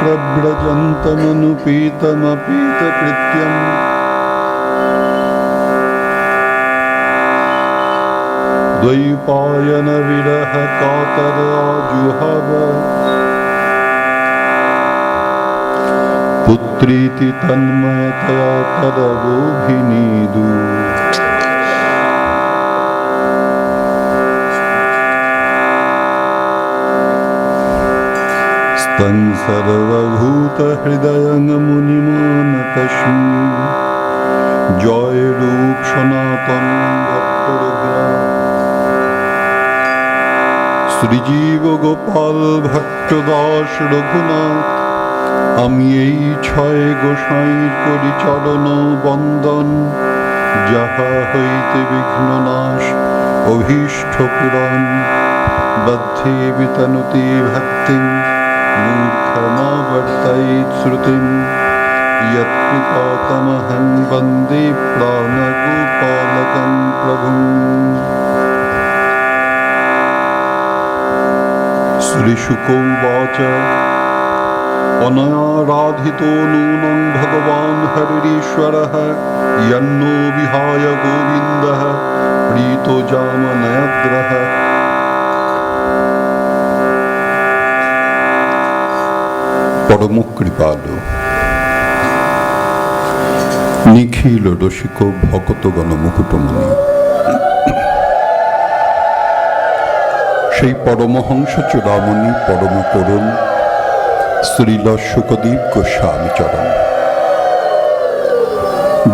प्रव्रजन्तमनुपीतमपीतकृत्यम् द्वैपायन विरह कातर आजुहाव पुत्रीति तन्मयतया तदवोभिनीदु तं सर्वभूतहृदयं मुनिमानतस्मै जय रूप सनातन শ্রীজীব গোপাল ভট্টদাস রঘুনাথ আমি এই ছয় গোসাইর করি চরণ বন্দন যাহা হইতে বিঘ্ন নাশ অভীষ্ট পূরণ বদ্ধে বিতনুতি ভক্তিম मूर्खमावर्तयेत् श्रुतिं यत्कृपातमहं वन्दे प्राणगोपालकं प्रभुम्। श्रीशुकोवाच अनाराधितो नूनं भगवान् हरिरीश्वरः यन्नो विहाय गोविन्दः प्रीतो जामनयद्रः। পরম কৃপালু নিখিল রসিক ভকতগণ মুকুটমণি সেই পরমহংস চূড়ামণি পরম করুণ শ্রীল শুকদেব গোস্বামী চরণ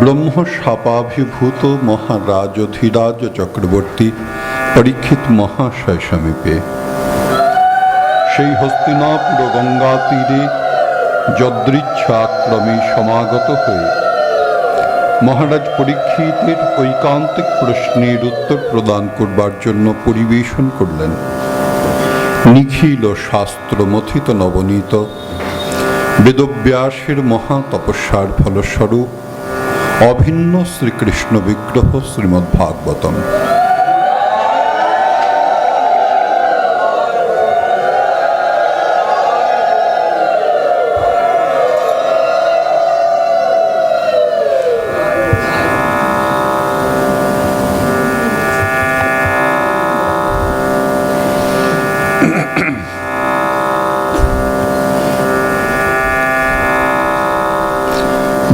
ব্রহ্ম শাপাভিভূত মহারাজ অধিরাজ চক্রবর্তী পরীক্ষিত মহাশয় সমীপে সেই হস্তিনাপুর গঙ্গা তীরে যদৃচ্ছাক্রমে সমাগত হয়ে মহারাজ পরীক্ষিতের ঐকান্তিক প্রশ্নের উত্তর প্রদান করবার জন্য পরিবেশন করলেন নিখিল শাস্ত্র মথিত নবনীত বেদব্যাসের মহাতপস্যার ফলস্বরূপ অভিন্ন শ্রীকৃষ্ণ বিগ্রহ শ্রীমদ্ভাগবতম।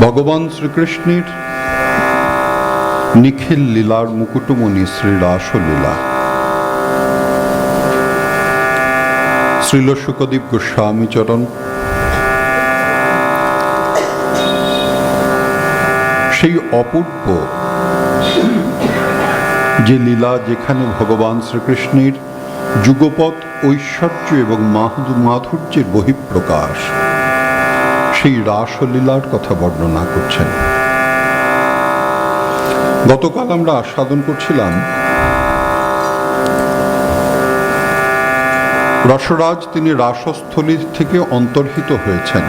ভগবান শ্রীকৃষ্ণের নিখিল লীলার মুকুটমণি শ্রী রাসলীলা শ্রীল শুকদেব গোস্বামী চরণ সেই অপূর্ব যে লীলা যেখানে ভগবান শ্রীকৃষ্ণের যুগপৎ ঐশ্বর্য এবং মাধুর্যের বহিঃপ্রকাশ সেই রাসলীলার কথা বর্ণনা করছেন। গতকাল আমরা আস্বাদন করছিলাম রসরাজ তিনি রাসস্থলী থেকে অন্তর্হিত হয়েছেন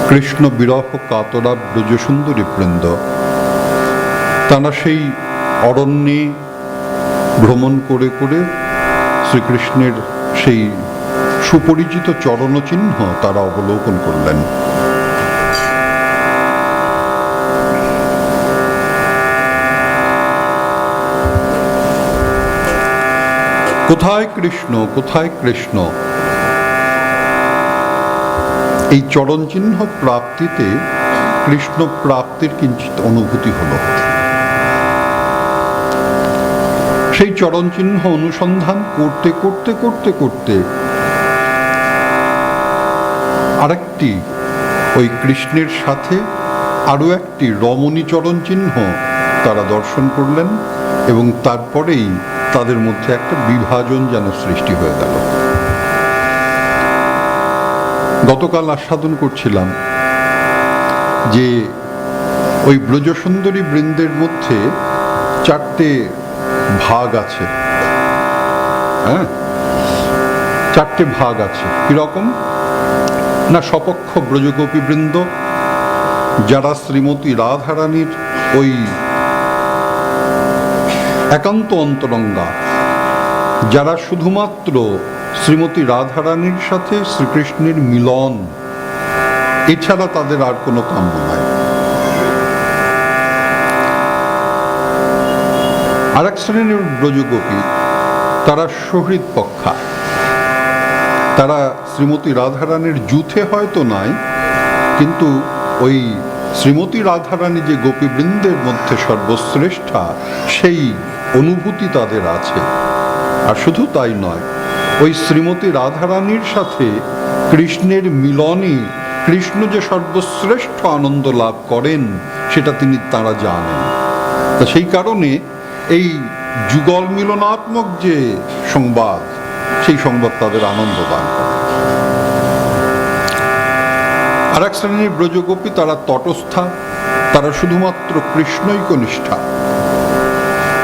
কৃষ্ণ বিরহ কাতরা ব্রজসুন্দরী বৃন্দ তারা সেই অরণ্যে ভ্রমণ করে করে শ্রীকৃষ্ণের সেই সুপরিচিত চরণচিহ্ন তারা অবলোকন করলেন। কোথায় কৃষ্ণ কোথায় কৃষ্ণ এই চরণচিহ্ন প্রাপ্তিতে কৃষ্ণ প্রাপ্তির কিঞ্চিত অনুভূতি হল। সেই চরণচিহ্ন অনুসন্ধান করতে করতে করতে করতে আরেকটি ওই কৃষ্ণের সাথে আরো একটি রমণী চরণ চিহ্ন তারা দর্শন করলেন এবং তারপরেই তাদের মধ্যে একটা বিভাজন যেন সৃষ্টি হয়ে গেল। গতকাল আস্বাদন করছিলাম যে ওই ব্রজসুন্দরী বৃন্দের মধ্যে চারটে ভাগ আছে। হ্যাঁ, চারটে ভাগ আছে। কিরকম না, সপক্ষ ব্রজগোপী বৃন্দ যারা শ্রীমতী রাধারানীর ওই একান্ত অন্তরঙ্গা, যারা শুধুমাত্র শ্রীমতী রাধারানীর সাথে শ্রীকৃষ্ণের মিলন, এছাড়া তাদের আর কোনো কাম্য নাই। আর এক শ্রেণীর ব্রজগোপী, তারা শহীদ পক্ষা, তারা শ্রীমতী রাধারানীর যুথে হয়তো নাই, কিন্তু ওই শ্রীমতী রাধারানী যে গোপীবৃন্দের মধ্যে সর্বশ্রেষ্ঠা, সেই অনুভূতি তাদের আছে। আর শুধু তাই নয়, ওই শ্রীমতী রাধারানীর সাথে কৃষ্ণের মিলনে কৃষ্ণ যে সর্বশ্রেষ্ঠ আনন্দ লাভ করেন সেটা তারা জানেন। তা সেই কারণে এই যুগল মিলনাত্মক যে সংবাদ, সেই সংবাদ তাদের আনন্দ দান করে। আর এক শ্রেণীর ব্রজগোপী, তারা তটস্থা, তারা শুধুমাত্র কৃষ্ণৈকনিষ্ঠা,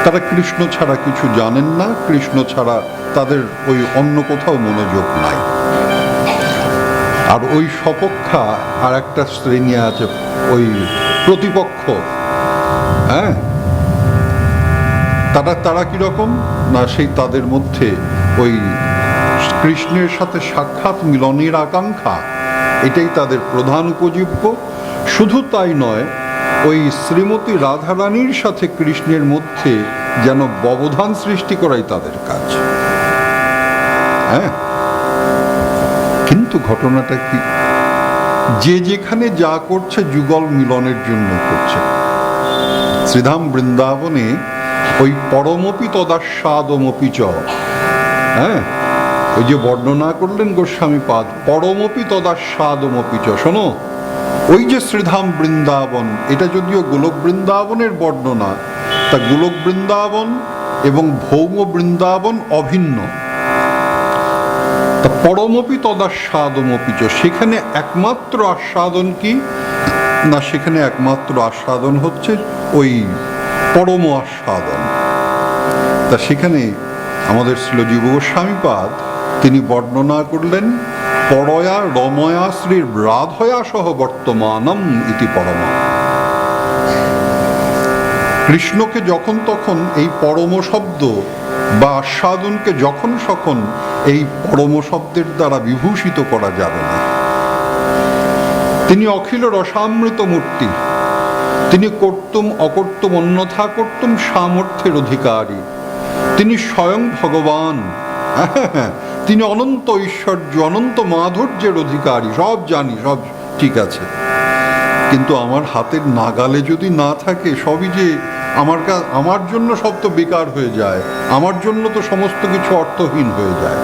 তারা কৃষ্ণ ছাড়া কিছু জানেন না, কৃষ্ণ ছাড়া তাদের ওই অন্য কোথাও মনোযোগ নাই। আর ওই সপক্ষা আর একটা শ্রেণী আছে, ওই প্রতিপক্ষ। হ্যাঁ, তারা কিরকম না, সেই তাদের মধ্যে ওই কৃষ্ণের সাথে সাক্ষাৎ মিলনের আকাঙ্ক্ষা, এটাই তাদের প্রধান উপজীব্য। শুধু তাই নয়, ওই শ্রীমতী রাধারানীর সাথে কৃষ্ণের মধ্যে যেন ব্যবধান সৃষ্টি করাই তাদের কাজ। হ্যাঁ, কিন্তু ঘটনাটা কি, যে যেখানে যা করছে যুগল মিলনের জন্য করছে। শ্রীধাম বৃন্দাবনে ওই পরমপি তদাস্বাদমপি চ, হ্যাঁ, ওই যে বর্ণনা করলেন গোস্বামীপাদ, পরমপি তদাস্বাদমপি চ। শোনো, ওই যে শ্রীধাম বৃন্দাবন, এটা যদিও গোলক বৃন্দাবনের বর্ণনা, তা গোলক বৃন্দাবন এবং ভৌম বৃন্দাবন অভিন্ন। তা পরমপি তদাস্বাদমপি চ, সেখানে একমাত্র আস্বাদন কি না, সেখানে একমাত্র আস্বাদন হচ্ছে ওই পরম আস্বাদন। তা সেখানে আমাদের শ্রীজীব গোস্বামীপাদ তিনি বর্ণনা করলেন, পরয়া রময়া শ্রীর রাধয়া সহ বর্তমানম ইতি পরমা। কৃষ্ণকে যখন তখন এই পরম শব্দ বা আস্বাদনকে যখন সখন এই পরম শব্দের দ্বারা বিভূষিত করা যাবে না। তিনি অখিল রসামৃত মূর্তি, তিনি কর্তুম অকর্তুম অন্যথা কর্তুম সামর্থ্যের অধিকারী, তিনি স্বয়ং ভগবান, তিনি অনন্ত ঐশ্বর্য, অনন্ত মাধুর্যের অধিকারী। সব জানি, সব ঠিক আছে, কিন্তু আমার হাতের নাগালে যদি না থাকে, সবই যে আমার জন্য সব তো বেকার হয়ে যায়, আমার জন্য তো সমস্ত কিছু অর্থহীন হয়ে যায়।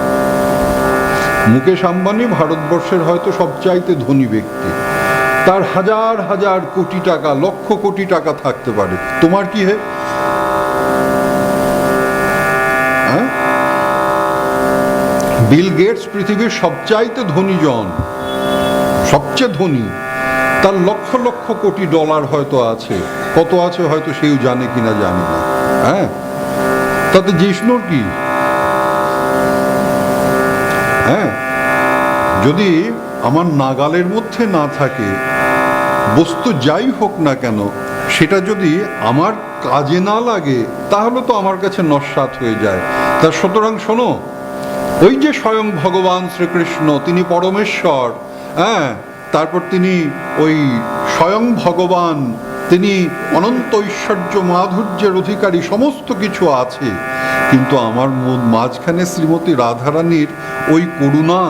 মুকেশ আম্বানি ভারতবর্ষের হয়তো সবচাইতে ধনী ব্যক্তি, তার হাজার হাজার কোটি টাকা, লক্ষ কোটি টাকা থাকতে পারে, তোমার কি হে? বিল গেটস পৃথিবীর সবচাইতে ধনী জন, সবচেয়ে ধনী, তার লক্ষ লক্ষ কোটি ডলার হয়তো আছে, কত আছে হয়তো সেও জানে কিনা জানি না। হ্যাঁ, তাতে জিষ্ণুর কি? হ্যাঁ, যদি আমার নাগালের মধ্যে না থাকে, বস্তু যাই হোক না কেন, সেটা যদি আমার কাজে না লাগে, তাহলে তো আমার কাছে নস্যাৎ হয়ে যায়। তা সুতরাং শোনো, ওই যে স্বয়ং ভগবান শ্রীকৃষ্ণ, তিনি পরমেশ্বর, হ্যাঁ, তারপর তিনি ওই স্বয়ং ভগবান, তিনি অনন্ত ঐশ্বর্য মাধুর্যের অধিকারী, সমস্ত কিছু আছে, কিন্তু আমার মাঝখানে শ্রীমতী রাধারানীর ওই করুণা,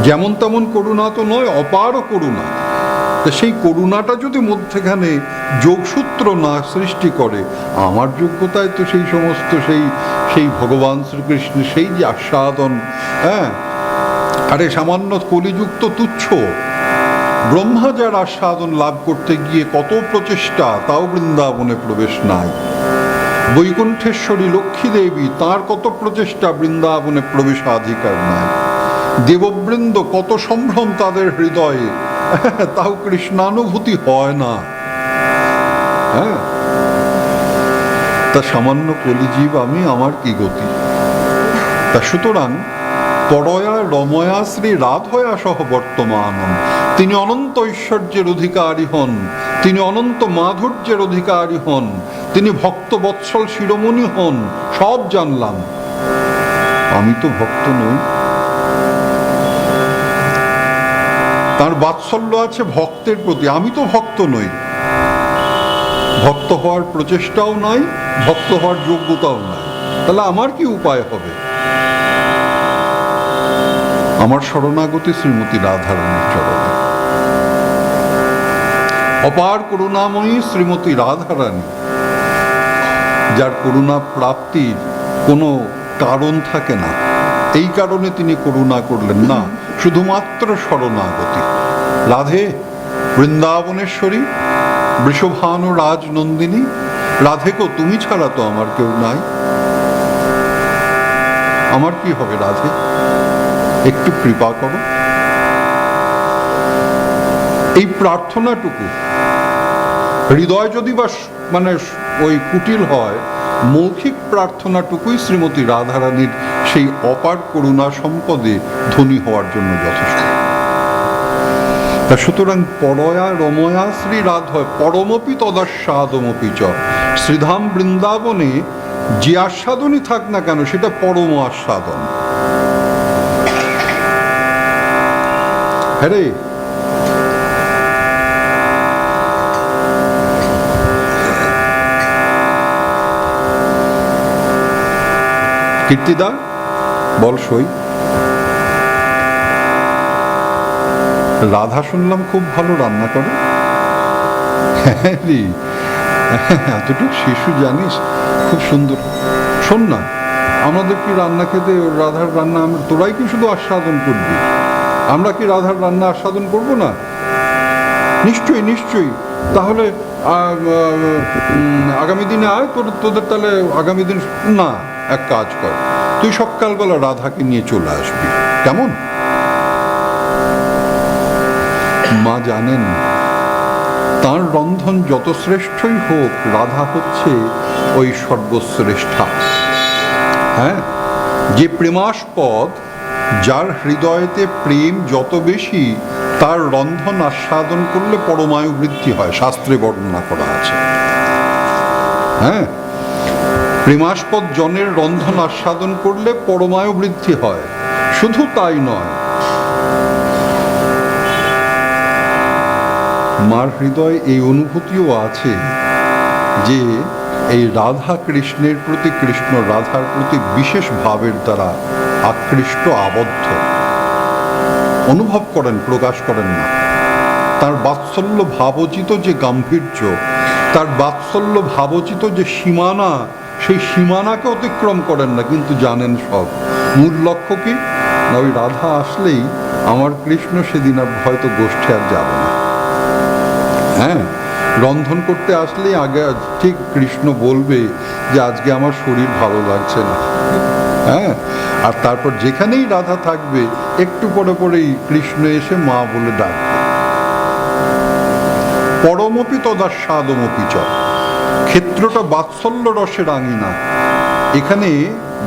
যেমন তেমন করুণা তো নয়, অপার করুণা। তা সেই করুণাটা যদি মধ্যখানে যোগসূত্র না সৃষ্টি করে, আমার যোগ্যতায় তো সেই সমস্ত সেই ভগবান শ্রীকৃষ্ণ, সেই যে আস্বাদন, হ্যাঁ, আরে সামান্য কলিযুক্ত তুচ্ছ ব্রহ্মা যার আস্বাদন লাভ করতে গিয়ে কত প্রচেষ্টা, তাও বৃন্দাবনে প্রবেশ নাই। বৈকুণ্ঠেশ্বরী লক্ষ্মী দেবী, তাঁর কত প্রচেষ্টা, বৃন্দাবনে প্রবেশাধিকার নাই। দেববৃন্দ কত সম্ভ্রম তাদের হৃদয়ে, তাও কৃষ্ণানুভূতি হয় না। হ্যাঁ, তা সামান্য কলিজীব আমি, আমার কি গতি? তা সুতরাং পরয়া রময়া শ্রী রাধয়া সহ বর্তমান, তিনি অনন্ত ঐশ্বর্যের অধিকারী হন, তিনি অনন্ত মাধুর্যের অধিকারী হন, তিনি ভক্ত বৎসল শিরোমণি হন, সব জানলাম। আমি তো ভক্ত নই। তার বাৎসল্য আছে ভক্তের প্রতি, আমি তো ভক্ত নই, ভক্ত হওয়ার প্রচেষ্টাও নাই, ভক্ত হওয়ার যোগ্যতাও নাই। তাহলে আমার কি উপায় হবে? আমার শরণাগতি শ্রীমতী রাধারানীর চরণে। অপার করুণাময়ী শ্রীমতী রাধারানী, যার করুণা প্রাপ্তির কোনো কারণ থাকে না, এই কারণে তিনি করুণা করলেন না, শুধুমাত্র শরণাগতি। রাধে বৃন্দাবনেশ্বরী, বৃষভানু রাজনন্দিনী, রাধে গো তুমি ছাড়া তো আমার কেউ নাই, আমার কি হবে রাধে, একটু কৃপা করো। এই প্রার্থনাটুকু হৃদয় যদি বা মানে ওই কুটিল হয়, মৌখিক প্রার্থনাটুকুই শ্রীমতী রাধারানীর সেই অপার করুণা সম্পদে ধনী হওয়ার জন্য যথেষ্ট। তা সুতরাং পরয়া রময়া শ্রী রাধয় পরমপি তদাস্বাদমপি চ, শ্রীধাম বৃন্দাবনে যে আস্বাদনই থাক না কেন সেটা পরম আস্বাদন। হ্যাঁ রে, কীর্তিদা বল সই। রাধা শুনলাম খুব ভালো রান্না করে। হ্যাঁ রে, এতটুকু শিশু জানিস, খুব সুন্দর। শোন না, আমাদের কি রান্না খেতে রাধার রান্না আমরা তোরাই কি শুধু আস্বাদন করবি? আমরা কি রাধার রান্না আস্বাদন করব না? নিশ্চয়ই নিশ্চয়ই। তাহলে আগামী দিনে আয়, তোদের তাহলে আগামী দিন না, এক কাজ কর, তুই সকালবেলা রাধাকে নিয়ে চলে আসবি, কেমন? মা জানেন তার রন্ধন যত শ্রেষ্ঠই হোক, রাধা হচ্ছে ওই সর্বশ্রেষ্ঠা। হ্যাঁ, যে প্রেমাস্পদ, যার হৃদয়েতে প্রেম যত বেশি, তার রন্ধন আস্বাদন করলে পরমায়ু বৃদ্ধি হয়, শাস্ত্রে বর্ণনা করা আছে। হ্যাঁ, প্রেমাস্পদ জনের রন্ধন আস্বাদন করলে পরমায়ু বৃদ্ধি হয়। শুধু তাই নয়, মার হৃদয়ে এই অনুভূতিও আছে যে এই রাধা কৃষ্ণের প্রতি, কৃষ্ণ রাধার প্রতি বিশেষ ভাবের দ্বারা আকৃষ্ট, আবদ্ধ। অনুভব করেন, প্রকাশ করেন না। তার বাৎসল্য ভাবোচিত যে গাম্ভীর্য, তার বাৎসল্য ভাবোচিত যে সীমানা, সেই সীমানাকে অতিক্রম করেন না, কিন্তু জানেন সব। মূল লক্ষ্য কি না, ওই রাধা আসলেই আমার কৃষ্ণ সেদিন আর হয়তো গোষ্ঠে আর যাবে না। হ্যাঁ, রন্ধন করতে আসলেই আগে ঠিক কৃষ্ণ বলবে যে আজকে আমার শরীর ভালো লাগছে না। হ্যাঁ, আর তারপর যেখানেই রাধা থাকবে একটু পরে পরেই কৃষ্ণ এসে মা বলে ডাকবে। পরমপি তদাস্বাদমপি চ, ক্ষেত্রটা বাৎসল্য রসের আঙিনা। এখানে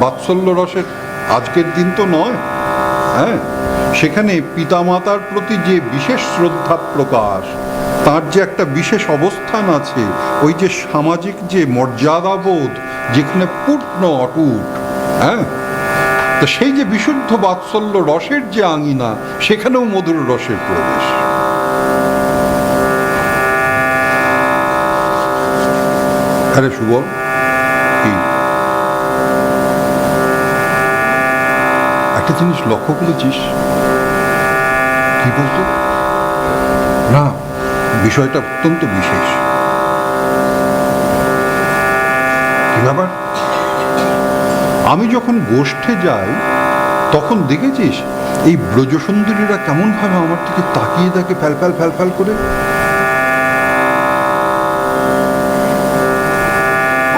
বাৎসল্য রসের আজকের দিন তো নয়। হ্যাঁ, সেখানে পিতামাতার প্রতি যে বিশেষ শ্রদ্ধা প্রকাশ, তার যে একটা বিশেষ অবস্থান আছে, ওই যে সামাজিক যে মর্যাদাবোধ যেখানে পূর্ণ অটুট। হ্যাঁ, তো সেই যে বিশুদ্ধ বাৎসল্য রসের যে আঙিনা, সেখানেও মধুর রসের প্রবেশ। আরে সুবল, কি একটা জিনিস লক্ষ্য করেছিস? কি বলতো? না, বিষয়টা অত্যন্ত বিশেষ। কি ব্যাপার? আমি যখন গোষ্ঠে যাই তখন দেখেছিস এই ব্রজসুন্দরীরা কেমন ভাবে আমার থেকে তাকিয়ে থাকে, ফ্যালফ্যাল ফ্যালফ্যাল করে।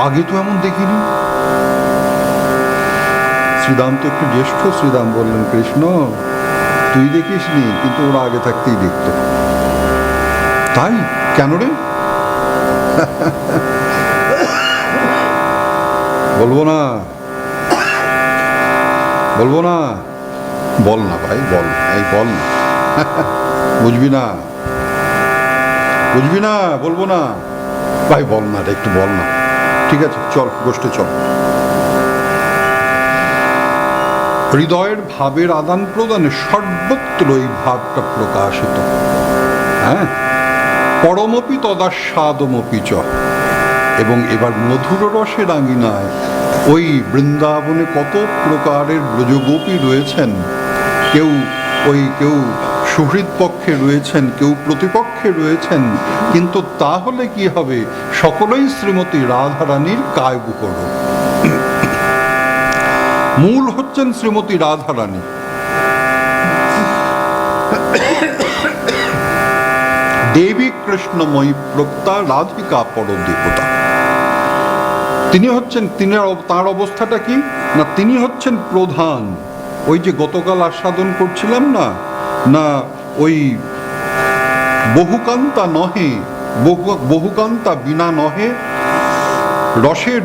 আগে তো এমন দেখিনি। শ্রীদাম তো একটু জ্যেষ্ঠ। শ্রীদাম বললেন, কৃষ্ণ তুই দেখিস নি, কিন্তু ওরা আগে থাকতেই দেখত। তাই কেন রে? বলবো না, বলবো না। বল না ভাই, বল, এই বল না। বুঝবি না, বুঝবি না, বলবো না ভাই, বল না, একটু বল না। ঠিক আছে, চল গোষ্ঠে চল। হৃদয়ের ভাবের আদান প্রদানে সর্বত্র এই ভাবটা প্রকাশিত। হ্যাঁ, পরমপি তদাস্বাদমপি চ। এবং এবার মধুর রসের আঙিনায় ওই বৃন্দাবনে কত প্রকারের ব্রজগোপী রয়েছেন, কেউ সুহৃদ পক্ষে রয়েছেন, কেউ প্রতিপক্ষে রয়েছেন, কিন্তু তাহলে কি হবে, সকলেই শ্রীমতী রাধারানীর কায়গুহর। মূল হচ্ছেন শ্রীমতী রাধারানী। দেবী কৃষ্ণময়ী প্রক্তা রাধিকা পরদেবতা। তার অবস্থাটা কি না, তিনি হচ্ছেন প্রধান। ওই যে গতকাল আস্বাদন করছিলাম না ওই বহুকান্তা নহে, বহুকান্তা বিনা নহে, রসের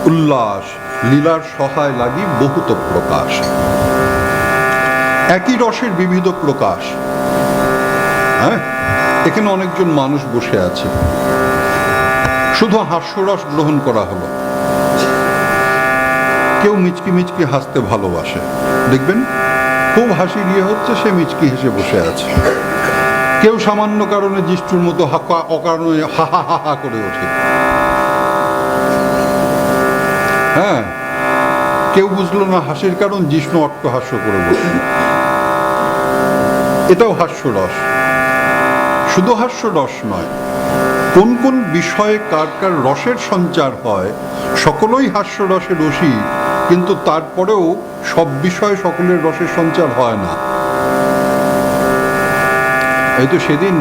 উল্লাস লীলার সহায় লাগি বহুত প্রকাশ। একই রসের বিবিধ প্রকাশ। হ্যাঁ, এখানে অনেকজন মানুষ বসে আছে, শুধু হাস্যরস গ্রহণ করা হলো। কেউ মিচকি মিচকি হাসতে ভালোবাসে, দেখবেন খুব হাসি গিয়ে হচ্ছে, সে মিচকি হেসে বসে আছে। কেউ সামান্য কারণে জিষ্টুর মতো অকারণে হা হা হা হা করে ওঠে। হ্যাঁ, কেউ বুঝলো না হাসির কারণ, জিষ্ণু অট্টহাস্য করে বসে। এটাও হাস্যরস। শুধু হাস্যরস নয়, কোন কোন বিষয়ে কার কার রসের সঞ্চার হয়, সকলেই হাস্যরসের রসী, কিন্তু তারপরেও সব বিষয়ে সকলের রসের সঞ্চার হয় না। এই তো সেদিন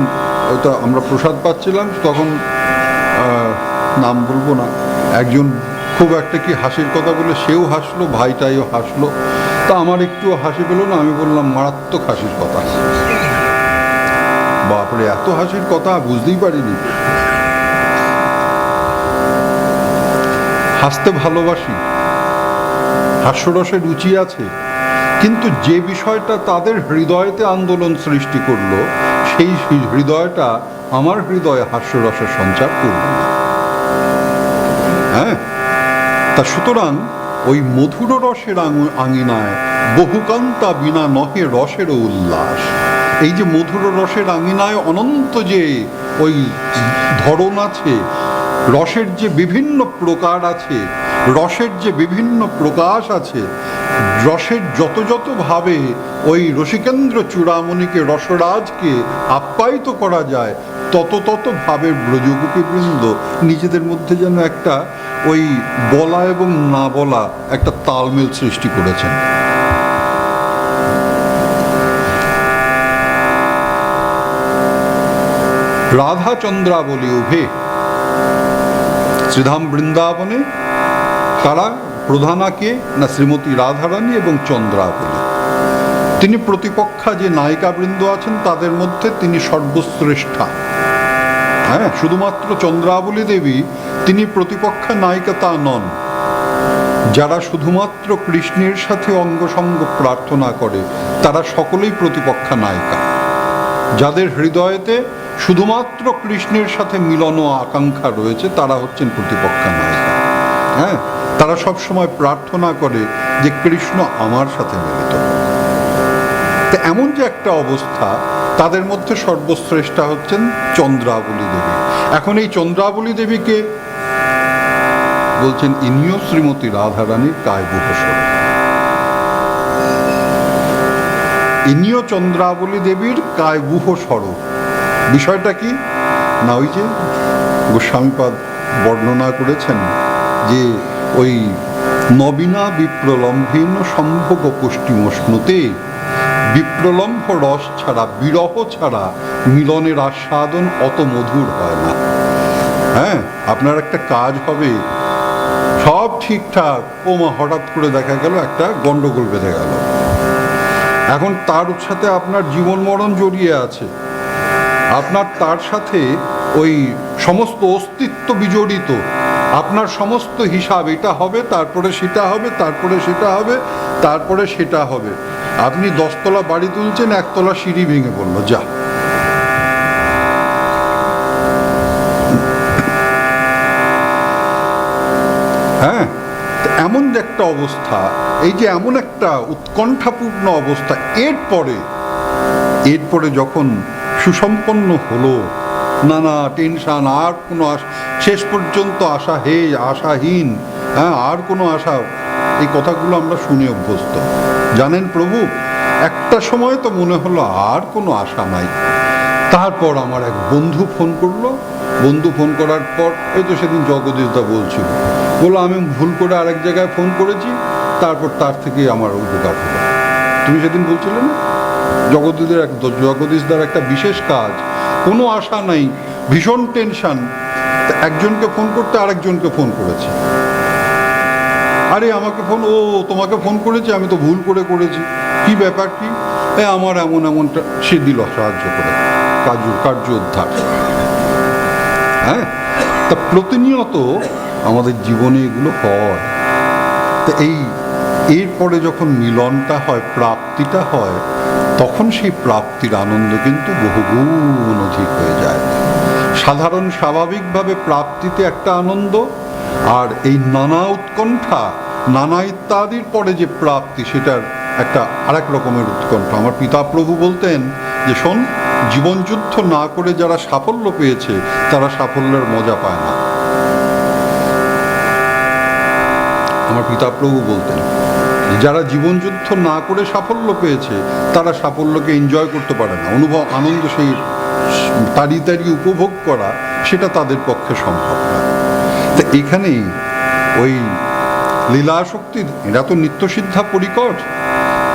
ওটা আমরা প্রসাদ পাচ্ছিলাম, তখন নাম বলবো না, একজন খুব একটা কি হাসির কথা বলে সেও হাসলো, ভাইটাইও হাসলো। তা আমার একটু হাসি পেল না, আমি বললাম মারাত্মক হাসির কথা। বাপরে, এত হাসির কথা বুঝতেই পারিনি। হাসতে ভালোবাসি, হাস্যরসের রুচি আছে, কিন্তু যে বিষয়টা তাদের হৃদয়তে আন্দোলন সৃষ্টি করলো, সেই হৃদয়টা আমার হৃদয়ে হাস্যরসের সঞ্চার করল না। হ্যাঁ, তা সুতরাং ওই মধুর রসের আঙিনায় বহুকান্তা বিনা নহে রসেরও উল্লাস। এই যে মধুর রসের আঙিনায় অনন্ত যে ওই ধরন আছে, রসের যে বিভিন্ন প্রকার আছে, রসের যে বিভিন্ন প্রকাশ আছে, রসের যত যত ভাবে ওই রসিকেন্দ্র চূড়ামণিকে, রসরাজকে আপ্যায়িত করা যায়, তত তত ভাবে ব্রজগোপীবৃন্দ নিজেদের মধ্যে যেন একটা ওই বলা এবং না বলা একটা তালমেল সৃষ্টি করেছেন। রাধা চন্দ্রাবলী উভে শ্রীধাম বৃন্দাবনে কারা প্রধানাকে না, শ্রীমতী রাধারানী এবং চন্দ্রাবলী। তিনি প্রতিপক্ষা যে নায়িকাবৃন্দ আছেন তাদের মধ্যে তিনি সর্বশ্রেষ্ঠা। হ্যাঁ, শুধুমাত্র চন্দ্রাবলী দেবী তিনি প্রতিপক্ষা নায়িকা তা নন। যারা শুধুমাত্র কৃষ্ণের সাথে অঙ্গসঙ্গ প্রার্থনা করে তারা সকলেই প্রতিপক্ষা নায়িকা। যাদের হৃদয়েতে শুধুমাত্র কৃষ্ণের সাথে মিলন ও আকাঙ্ক্ষা রয়েছে তারা হচ্ছেন প্রতিপক্ষা নায়িকা। হ্যাঁ, তারা সব সময় প্রার্থনা করে যে কৃষ্ণ আমার সাথে মিলিত। তো এমন যে একটা অবস্থা, তাদের মধ্যে সর্বশ্রেষ্ঠা হচ্ছেন চন্দ্রাবলী দেবী। এখন এই চন্দ্রাবলী দেবীকে বলছেন ইনিও শ্রীমতী রাধারানীর কায়গুহ স্বরূপ। ইনিও চন্দ্রাবলী দেবীর কায়গুহ স্বরূপ। বিষয়টা কি না, ওই যে গোস্বামীপাদ বর্ণনা করেছেন যে ওই নবীনা বিপ্রলম্ভীন সম্ভোগ পুষ্টিমশ্নুতে, বিপ্রলম্ভ রস ছাড়া, বিরহ ছাড়া মিলনের আস্বাদন অত মধুর হয় না। হ্যাঁ, আপনার একটা কাজ হবে, সব ঠিকঠাক, ওমা হঠাৎ করে দেখা গেল একটা গন্ডগোল বেঁধে গেল। এখন তার সাথে আপনার জীবন মরণ জড়িয়ে আছে, আপনার তার সাথে ওই সমস্ত অস্তিত্ব বিজড়িত, আপনার সমস্ত হিসাব, এটা হবে তারপরে সেটা হবে, তারপরে সেটা হবে, তারপরে সেটা হবে। আপনি 10 তলা বাড়ি তুলছেন, 1 তলা সিঁড়ি ভেঙে পড়লো, যা। হ্যাঁ, এমন যে একটা অবস্থা, এই যে এমন একটা উৎকণ্ঠাপূর্ণ অবস্থা, এরপরে যখন সুসম্পন্ন হলো, নানা টেনশন, আর কোনো শেষ পর্যন্ত আশাহীন, হ্যাঁ, আর কোনো আশা, এই কথাগুলো আমরা শুনে অভ্যস্ত। জানেন প্রভু, একটা সময় তো মনে হলো আর কোনো আশা নাই। তারপর আমার এক বন্ধু ফোন করলো। বন্ধু ফোন করার পর, এই তো সেদিন জগদীশদা বলছিল, বললো আমি ভুল করে আরেক জায়গায় ফোন করেছি, তারপর তার থেকে আমার উপকার হলো। তুমি সেদিন বলছিলে না, জগদীশদার একটা বিশেষ কাজ, কোনো আশা নাই, ভীষণ টেনশন, একজনকে ফোন করতে আরেকজনকে ফোন করেছে। আরে আমাকে তোমাকে ফোন করেছে, আমি তো ভুল করেছি, কি ব্যাপার কি? আমার এমনটা, সে দিল সাহায্য করে, কার্য উদ্ধার। হ্যাঁ, তা প্রতিনিয়ত আমাদের জীবনে এগুলো হয়। তা এরপরে যখন মিলনটা হয়, প্রাপ্তিটা হয়, তখন সেই প্রাপ্তির আনন্দ কিন্তু বহুগুণ অধিক হয়ে যায়। সাধারণ স্বাভাবিকভাবে প্রাপ্তিতে একটা আনন্দ, আর এই নানা উৎকণ্ঠা, নানা ইত্যাদির পরে যে প্রাপ্তি, সেটার একটা আরেক রকমের উৎকণ্ঠা। আমার পিতা প্রভু বলতেন যে, শোন, জীবন যুদ্ধ না করে যারা সাফল্য পেয়েছে, তারা সাফল্যের মজা পায় না। আমার পিতা প্রভু বলতেন, যারা জীবন যুদ্ধ না করে সাফল্য পেয়েছে, তারা সাফল্যকে এনজয় করতে পারে না, আনন্দ সেই তাড়ি উপভোগ করা, সেটা তাদের পক্ষে সম্ভব না। তা এখানেই ওই লীলাশক্তির, এরা তো নিত্যসিদ্ধা পরিকর,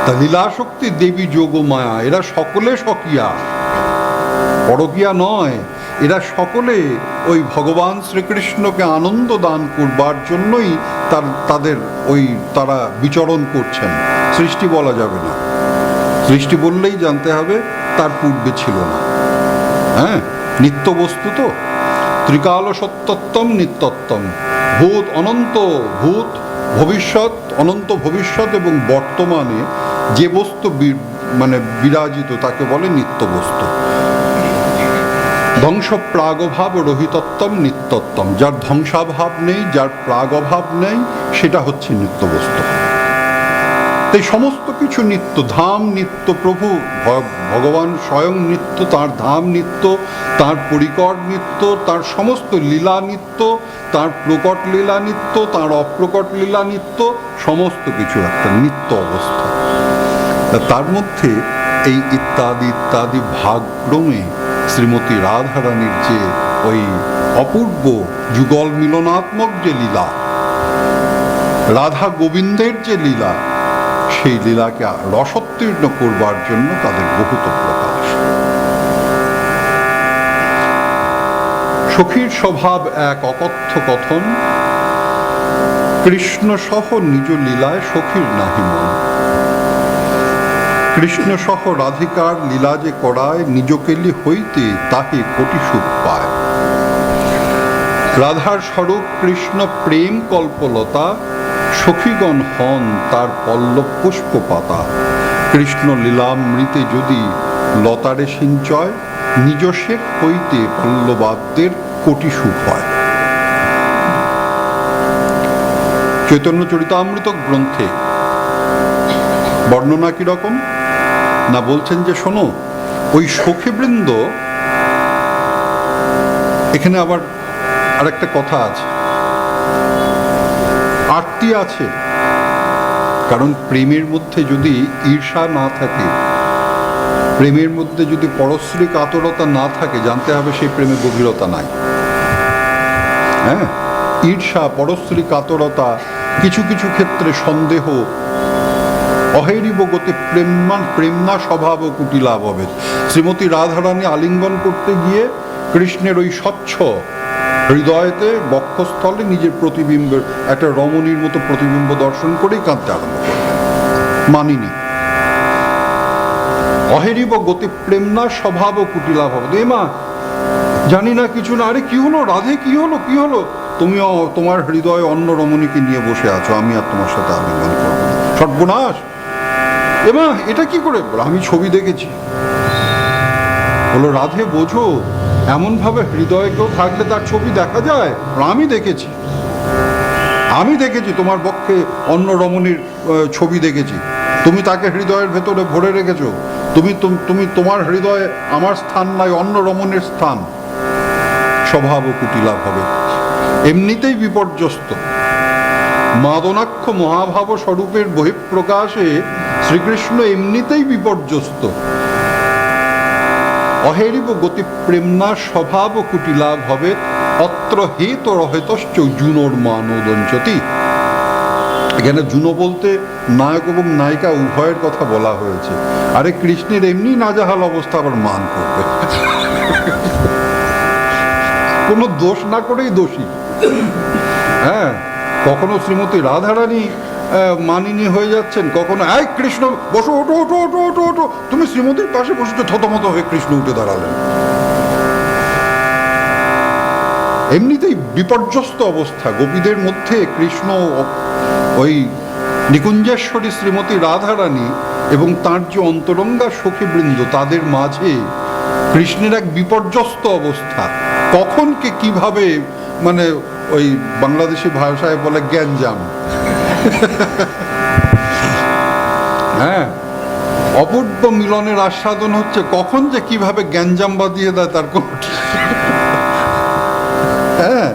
তা লীলাশক্তি, দেবী যোগ মায়া, এরা সকলে স্বকীয়া, পরকীয়া নয়। এরা সকলে ওই ভগবান শ্রীকৃষ্ণকে আনন্দ দান করবার জন্যই তারা বিচরণ করছেন। সৃষ্টি বলা যাবে না, সৃষ্টি বললেই জানতে হবে তার পূর্বে ছিল না। হ্যাঁ, নিত্য বস্তু তো, ত্রিকাল সত্যত্বম নিত্যত্বম, ভূত অনন্ত, ভূত ভবিষ্যৎ, অনন্ত ভবিষ্যৎ এবং বর্তমানে যে বস্তু বিরাজিত, তাকে বলে নিত্য বস্তু। ধ্বংস প্রাগভাব রহিতত্বম নিত্যত্বম, যার ধ্বংসাভাব নেই, যার প্রাগভাব নেই, সেটা হচ্ছে নিত্য বস্তু। তাই সমস্ত কিছু নিত্য, ধাম নিত্য, প্রভু ভগবান স্বয়ং নিত্য, তার ধাম নিত্য, তার পরিকর নিত্য, তার সমস্ত লীলা নিত্য, তার প্রকট লীলা নিত্য, তার অপ্রকট লীলা নিত্য, সমস্ত কিছু একটা নিত্য অবস্থা। তার মধ্যে এই ইত্যাদি ভাগক্রমে শ্রীমতী রাধারানীর যে ওই অপূর্ব যুগল মিলনাত্মক যে লীলা, রাধা গোবিন্দের যে লীলা, সেই লীলাকে রসোত্তীর্ণ করবার জন্য তাদের বহুত প্রকাশ। সখীর স্বভাব এক অকথ্য কথন, কৃষ্ণ সহ নিজ লীলায় সখীর নাহি মন। কৃষ্ণ সহ রাধিকার লীলা যে করায়, নিজ কেলি হইতে তাহে কোটি সুখ পায়। রাধার স্বরূপ কৃষ্ণ প্রেম কল্পলতা, সখীগণ হন তার পল্লব পুষ্প পাতা। কৃষ্ণ লীলামৃতে যদি লতারে সিঞ্চয়, নিজ শেখ হইতে পল্লবাদ্যের কোটি সুখ হয়। চৈতন্য চরিতামৃত গ্রন্থে বর্ণনা কিরকম না, বলছেন যে শোনো, ওই সখীবৃন্দ, এখানে আবার আরেকটা কথা আছে, আরতি আছে। কারণ প্রেমের মধ্যে যদি ঈর্ষা না থাকে, প্রেমের মধ্যে যদি পরশ্রী কাতরতা না থাকে, জানতে হবে সেই প্রেমে গভীরতা নাই। হ্যাঁ, ঈর্ষা, পরশ্রী কাতরতা, কিছু কিছু ক্ষেত্রে সন্দেহ, অহেরিব গতি প্রেমনা স্বভাব ও কুটিলাভ হবে। শ্রীমতী রাধারানী আলিঙ্গন করতে গিয়ে কৃষ্ণের ওই স্বচ্ছ হৃদয়তে, বক্ষস্থলে নিজের প্রতিবিম্বের একটা রমণীর মতো প্রতিবিম্ব দর্শন করেই কাঁদতে আরম্ভ করলেন। মানিনি। অহেরিব গতি প্রেমনা স্বভাব ও কুটিলাভ হবে। এ মা, জানি না কিছু না। আরে কি হলো রাধে, কি হলো? তুমিও তোমার হৃদয়ে অন্য রমণীকে নিয়ে বসে আছো, আমি আর তোমার সাথে আলিঙ্গন করবো না। সর্বনাশ! এমা, এটা কি করে? আমি ছবি দেখেছি। বলো রাধে, বোঝো, এমন ভাবে হৃদয়ে কেউ থাকলে তার ছবি দেখা যায়, আমি দেখেছি। আমি দেখেছি তোমার পক্ষে অন্য রমণীর ছবি দেখেছি, তুমি তাকে হৃদয়ের ভেতরে ভরে রেখেছো, তুমি তোমার হৃদয়ে আমার স্থান নাই, অন্য রমণীর স্থান। স্বভাব কুটিলাভ হবে, এমনিতেই বিপর্যস্ত। মাদনাক্ষ মহাভাব স্বরূপের বহিঃপ্রকাশে শ্রীকৃষ্ণ এমনিতেই বিপর্যস্ত। অহেরিব গতি প্রেমনা স্বভাব কুটিলাভ হবে, অত্র হেত রহেতশ্চ জুনোর মানোদঞ্চতি। এখানে জুনো বলতে নায়ক এবং নায়িকা উভয়ের কথা বলা হয়েছে। আরে কৃষ্ণের এমনি নাজাহাল অবস্থা, আবার মান করবে? কোনো দোষ না করেই দোষী। হ্যাঁ, কখনো শ্রীমতী রাধারানী মানিনী হয়ে যাচ্ছেন, কখনো এই কৃষ্ণ বসো, ওটো ওটো ওটো ওটো ওটো, তুমি শ্রীমতীর পাশে বসেছো, থতমত হয়ে কৃষ্ণ উঠে দাঁড়ালেন। এমনিতেই বিপর্যস্ত অবস্থা। গোপীদের মধ্যে কৃষ্ণ, ওই নিকুঞ্জেশ্বরী শ্রীমতী রাধারানী এবং তার যে অন্তরঙ্গা সখীবৃন্দ, তাদের মাঝে কৃষ্ণের এক বিপর্যস্ত অবস্থা। কখন কে কিভাবে, মানে ওই বাংলাদেশি ভাষায় বলে গ্যাঞ্জাম। হ্যাঁ, অপূর্ব মিলনের আস্বাদন হচ্ছে, কখন যে কিভাবে গ্যাঞ্জাম বাঁধিয়ে দেয় তার কোনো হ্যাঁ,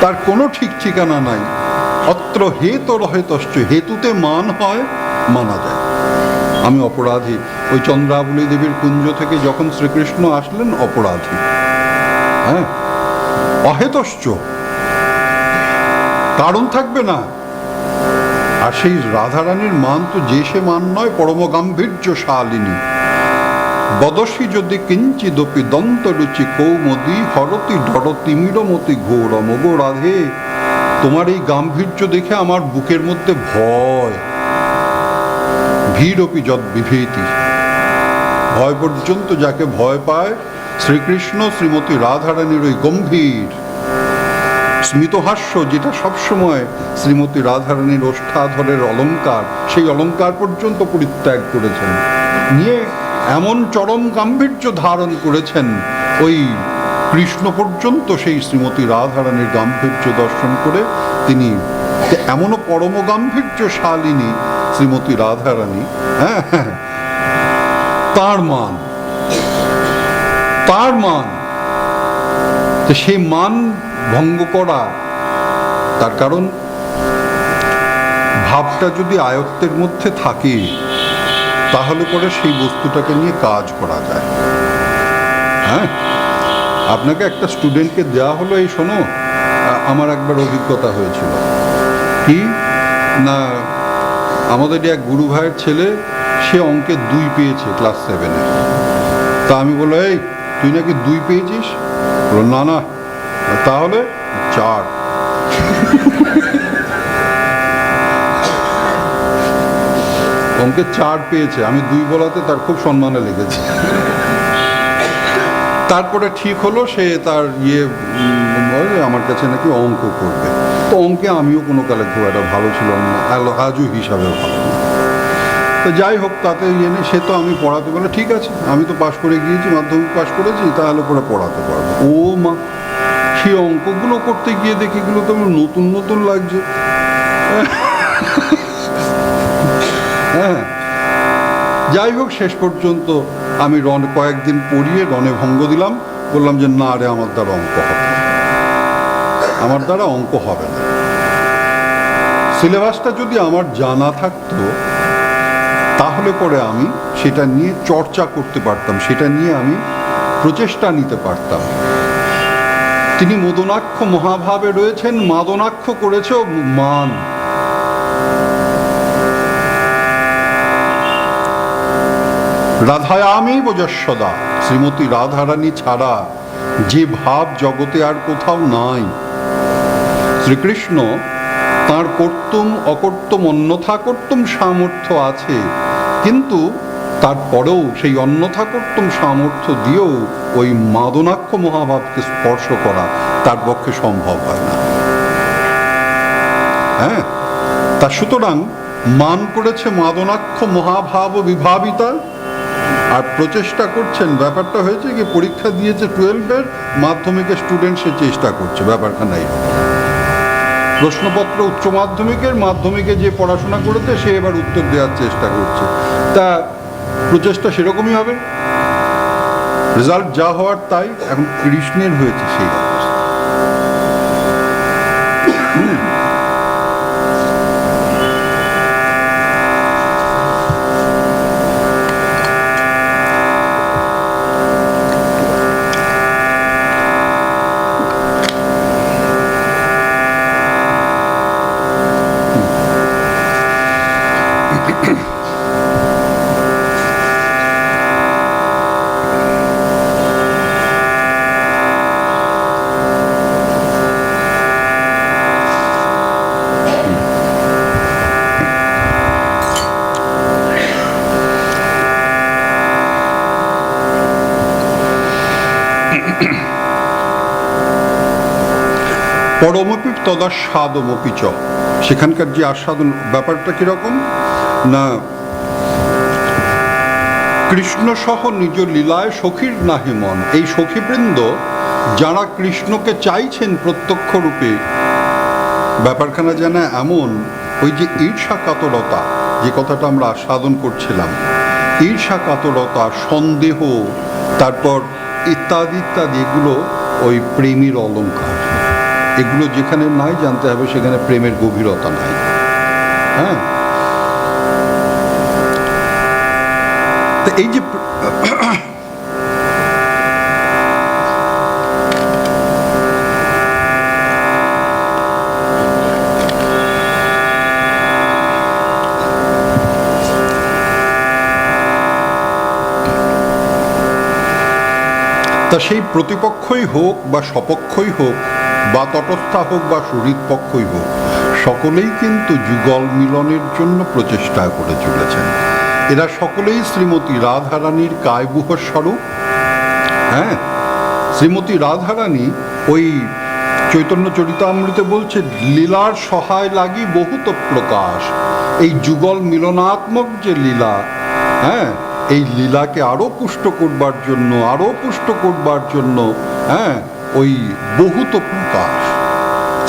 তার কোনো ঠিক ঠিকানা নাই। অত্র হেত রহেতশ্চ, হেতুতে মান হয়, মানা যায়। আমি অপরাধী। ওই চন্দ্রাবলী দেবীর কুঞ্জ থেকে যখন শ্রীকৃষ্ণ আসলেন, অপরাধী। হ্যাঁ, অহেতশ্চ, কারণ থাকবে না। আর সেই রাধারানীর মান তো যে সে মান নয়, পরম গাম্ভীর্যশালিনী। বদসী যদি কিঞ্চিদপি দন্তরুচি কৌমদি হরতি ধরতি মিরমতি ঘোরম। গো রাধে, তোমার এই গাম্ভীর্য দেখে আমার বুকের মধ্যে ভয়। ভীরপি যদ বিভীতি, ভয় পর্যন্ত যাকে ভয় পায়, শ্রীকৃষ্ণ শ্রীমতী রাধারানীর ওই গম্ভীর স্মিতহাস্য, যেটা সবসময় শ্রীমতী রাধারানীর ওষ্ঠাধরের অলঙ্কার, সেই অলঙ্কার পর্যন্ত পরিত্যাগ করেছেন, নিয়ে এমন চরম গাম্ভীর্য ধারণ করেছেন, ওই কৃষ্ণ পর্যন্ত সেই শ্রীমতী রাধারানীর গাম্ভীর্য দর্শন করে তিনি এমনও পরম গাম্ভীর্যশালিনী শ্রীমতী রাধারানী। হ্যাঁ, তার মান, তার মান, সেই মান ভঙ্গ করা। তার কারণ ভাবটা যদি আয়ত্তের মধ্যে থাকে, তাহলে পরে সেই বস্তুটাকে নিয়ে কাজ করা যায়। হ্যাঁ, আপনাকে একটা স্টুডেন্টকে দেওয়া হলো, এই শোনো, আমার একবার অভিজ্ঞতা হয়েছিল কি না, আমাদের এক গুরু ভাইয়ের ছেলে, সে অঙ্কে 2 পেয়েছে ক্লাস 7-এ। তা আমি বললো, এই তুই নাকি 2 পেয়েছিস? বললো না না। তাহলে 4। অঙ্কে 4 পেয়েছে, আমি 2 বলাতে তার খুব সম্মানে লেগেছে। তারপরে ঠিক হলো, সে তার আমার কাছে নাকি অঙ্ক করবে। তো অঙ্কে আমিও কোনো কালে খুব একটা ভালো ছিলাম না, আজও হিসাবে ভালো না। তো যাই হোক, তাতে নেই, সে তো আমি পড়াতে বলে, ঠিক আছে, আমি তো পাশ করে গিয়েছি, মাধ্যমিক পাশ করেছি, তাহলে পরে পড়াতে পারবো। ও মা, সে অঙ্কগুলো করতে গিয়ে দেখি এগুলো তো নতুন নতুন লাগছে। হ্যাঁ, যাই হোক, শেষ পর্যন্ত আমি কয়েকদিন পড়িয়ে রণে ভঙ্গ দিলাম, বললাম যে না রে, আমার দ্বারা অঙ্ক হবে না, আমার দ্বারা অঙ্ক হবে না। সিলেবাসটা যদি আমার জানা থাকতো, তাহলে পরে আমি সেটা নিয়ে চর্চা করতে পারতাম, সেটা নিয়ে আমি প্রচেষ্টা নিতে পারতাম। তিনি মদনাক্ষ মহাভাবে রয়েছেন, মাদনাক্ষ করেছে মান। রাধায়ামি যশোদা, শ্রীমতী রাধারানী ছাড়া যে ভাব জগতে আর কোথাও নাই। শ্রীকৃষ্ণ তাঁর কর্তুম অকর্তুম অন্যথা কর্তুম সামর্থ্য আছে, কিন্তু তারপরেও সেই অন্যথা কর্তুম সামর্থ্য দিয়েও ওই মাদনাক্ষ মহাভাবকে স্পর্শ করা তার পক্ষে সম্ভব হয় না। হ্যাঁ, তা সুতরাং মান করেছে মাদনাক্ষ মহাভাব বিভাবিতা, আর প্রচেষ্টা করছেন। ব্যাপারটা হয়েছে কি, পরীক্ষা দিয়েছে 12-এর, মাধ্যমিকের স্টুডেন্ট, সে চেষ্টা করছে, ব্যাপারটা নাই। প্রশ্নপত্র উচ্চ মাধ্যমিকে যে পড়াশোনা করেছে সে এবার উত্তর দেওয়ার চেষ্টা করছে, তা প্রচেষ্টা সেরকমই হবে। রেজাল্ট যা হওয়ার তাই। এখন কৃষ্ণের হয়েছে সেই অবস্থা। পরমপি তদাস্বাদমপি চ, সেখানকার যে আস্বাদন ব্যাপারটা কিরকম না, কৃষ্ণ সহ নিজ লীলায় সখীর নাহি মন। এই সখীবৃন্দ যারা কৃষ্ণকে চাইছেন প্রত্যক্ষ রূপে, ব্যাপারখানা যেন এমন, ওই যে ঈর্ষা কাতরতা, যে কথাটা আমরা আস্বাদন করছিলাম, ঈর্ষা কাতরতা, সন্দেহ, তারপর ইত্যাদি ইত্যাদি, এগুলো ওই প্রেমের অলঙ্কার। এগুলো যেখানে নাই, জানতে হবে সেখানে প্রেমের গভীরতা নাই। হ্যাঁ, তো এই যে তা সেই প্রতিপক্ষই হোক বা সপক্ষই হোক বা তটস্থা হোক বা সুহৃদ পক্ষই হোক, সকলেই কিন্তু যুগল মিলনের জন্য প্রচেষ্টা করে চলেছেন। এরা সকলেই শ্রীমতী রাধারানীর কায়বুহ স্বরূপ। হ্যাঁ, শ্রীমতী রাধারানী ওই চৈতন্য চরিতামৃতে বলছে, লীলার সহায় লাগি বহুত প্রকাশ। এই যুগল মিলনাত্মক যে লীলা, হ্যাঁ, এই লীলাকে আরো পুষ্ট করবার জন্য হ্যাঁ, ওই বহুত প্রকাশ।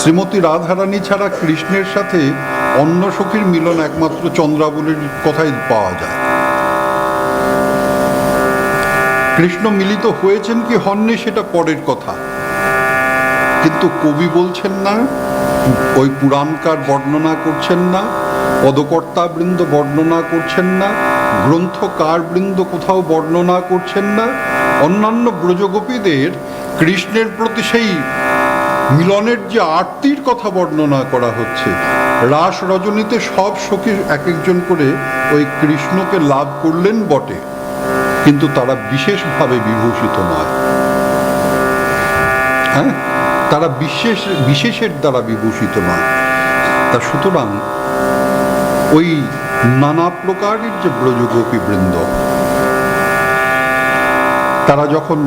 শ্রীমতী রাধারানী ছাড়া কৃষ্ণের সাথে অন্য সখীর মিলন একমাত্র চন্দ্রাবলীর কথাই পাওয়া যায়। কৃষ্ণ মিলিত হয়েছেন কি হননি সেটা পরের কথা, কিন্তু কবি বলছেন না, ওই পুরাণকার বর্ণনা করছেন না, পদকর্তা বৃন্দ বর্ণনা করছেন না, গ্রন্থকার বৃন্দ কোথাও বর্ণনা করছেন না। অন্যান্য ব্রজগোপীদের কৃষ্ণের প্রতি সেই মিলনের যে আরতির কথা বর্ণনা করা হচ্ছে। রাস রজনীতে সব সখী এক একজন করে ওই কৃষ্ণকে লাভ করলেন বটে, কিন্তু তারা বিশেষভাবে বিভূষিত নয়। হ্যাঁ, তারা বিশেষের দ্বারা বিভূষিত নয়। তা সুতরাং ওই নানা প্রকারের যে ব্রজগোপী বৃন্দ, তারা যখন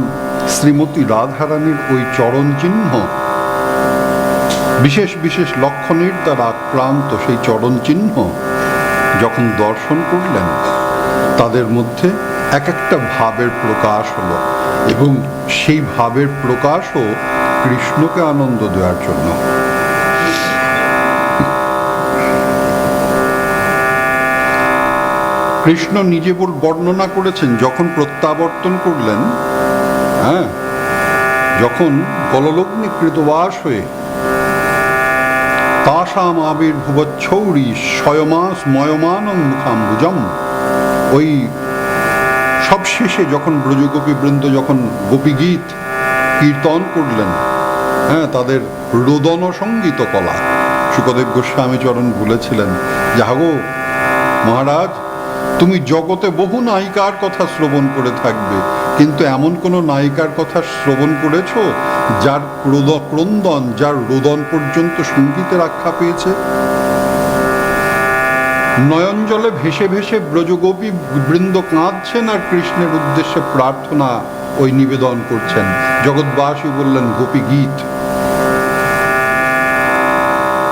শ্রীমতী রাধারানীর ওই চরণ চিহ্ন, বিশেষ বিশেষ লক্ষণের দ্বারা আক্রান্ত সেই চরণ চিহ্ন যখন দর্শন করলেন, তাদের মধ্যে এক একটা ভাবের প্রকাশ হলো, এবং সেই ভাবের প্রকাশও কৃষ্ণকে আনন্দ দেওয়ার জন্য। কৃষ্ণ নিজে বর্ণনা করেছেন, যখন প্রত্যাবর্তন করলেন, হ্যাঁ, যখন গললগ্নি কৃতবাস হয়ে তাসাম আবির্ভুবচ্ছৌরী স্বয়মাস ময়মানং মুখাম্বুজম, ওই সব শেষে যখন ব্রজগোপী বৃন্দ যখন গোপীগীত কীর্তন করলেন, হ্যাঁ, তাদের রোদন সঙ্গীত কলা, শুকদেব গোস্বামী চরণ বলেছিলেন, যাগো মহারাজ, তুমি জগতে বহু নায়িকার কথা শ্রবণ করে থাকবে, কিন্তু এমন কোন নায়িকার কথা শ্রবণ করেছ যার ক্রন্দন, যার রোদন পর্যন্ত সঙ্গীতের আখ্যা পেয়েছে? নয়ন জলে ভেসে ভেসে ব্রজগোপী বৃন্দ কাঁদছেন আর কৃষ্ণের উদ্দেশ্যে প্রার্থনা ওই নিবেদন করছেন। জগৎবাসী বললেন গোপী গীত।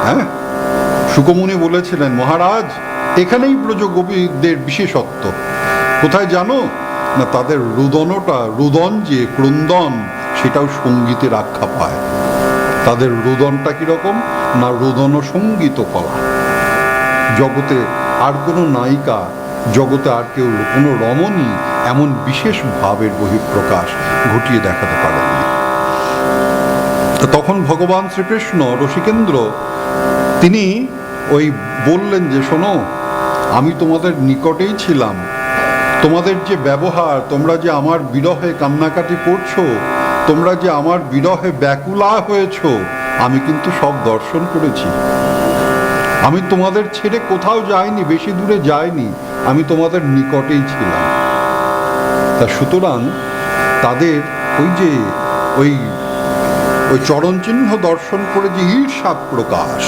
হ্যাঁ, শুকমুনি বলেছিলেন, মহারাজ, এখানেই ব্রজগোপীদের বিশেষত্ব। কোথায় জানো না, তাদের রোদন যে ক্রন্দন, সেটাও সঙ্গীতের আখ্যা পায়। তাদের রোদনটা কিরকম না, রোদন ও সঙ্গীত কলা। জগতে আর কোনো নায়িকা, জগতে আর কেউ কোনো রমণী এমন বিশেষ ভাবের বহিঃপ্রকাশ ঘটিয়ে দেখাতে পারেননি। তখন ভগবান শ্রীকৃষ্ণ রসিকেন্দ্র তিনি ওই বললেন যে শোনো, আমি তোমাদের নিকটেই ছিলাম, তোমাদের যে ব্যবহার, তোমরা যে আমার বিরহে কান্নাকাটি করছো, তোমরা যে আমার বিরহে ব্যাকুলা হয়েছ, আমি কিন্তু সব দর্শন করেছি। আমি তোমাদের ছেড়ে কোথাও যাইনি, বেশি দূরে যাইনি, আমি তোমাদের নিকটেই ছিলাম। তা সুতরাং তাদের ওই যে ওই ওই চরণ চিহ্ন দর্শন করে যে ঈর্ষা প্রকাশ,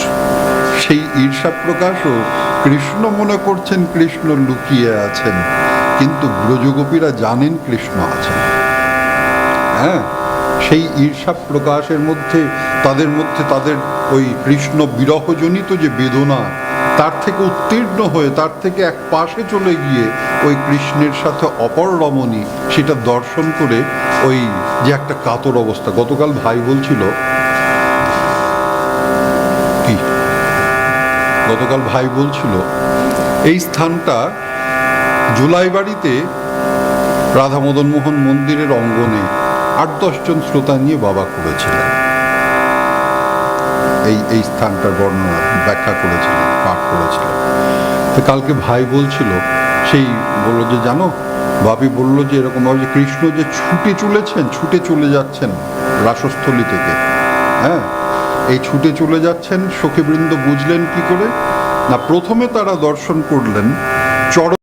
সেই ঈর্ষা প্রকাশও কৃষ্ণ মনে করছেন কৃষ্ণ লুকিয়ে আছেন, কিন্তু ব্রজগোপীরা জানেন কৃষ্ণ আছেন। হ্যাঁ, সেই ঈর্ষা প্রকাশের মধ্যে তাদের ওই কৃষ্ণ বিরহজনিত যে বেদনা, তার থেকে উত্তীর্ণ হয়ে, তার থেকে এক পাশে চলে গিয়ে ওই কৃষ্ণের সাথে অপর রমণী সেটা দর্শন করে ওই যে একটা কাতর অবস্থা। গতকাল ভাই বলছিল কি, গতকাল ভাই বলছিল এই স্থানটা জুলাইবাড়িতে রাধা মদন মোহন মন্দিরের অঙ্গনে 8-10 জন শ্রোতা নিয়ে বাবা করেছিলেন, এই স্থানটার বর্ণনা ব্যাখ্যা করেছিলেন, পাঠ করেছিলেন। তো কালকে ভাই বলছিল, সেই বললো যে জানো, বাপি বললো যে এরকম ভাবে যে কৃষ্ণ যে ছুটে চলে যাচ্ছেন রাসস্থলী থেকে, হ্যাঁ, এই ছুটে চলে যাচ্ছেন, সখীবৃন্দ বুঝলেন কি করে না, প্রথমে তারা দর্শন করলেন চরণ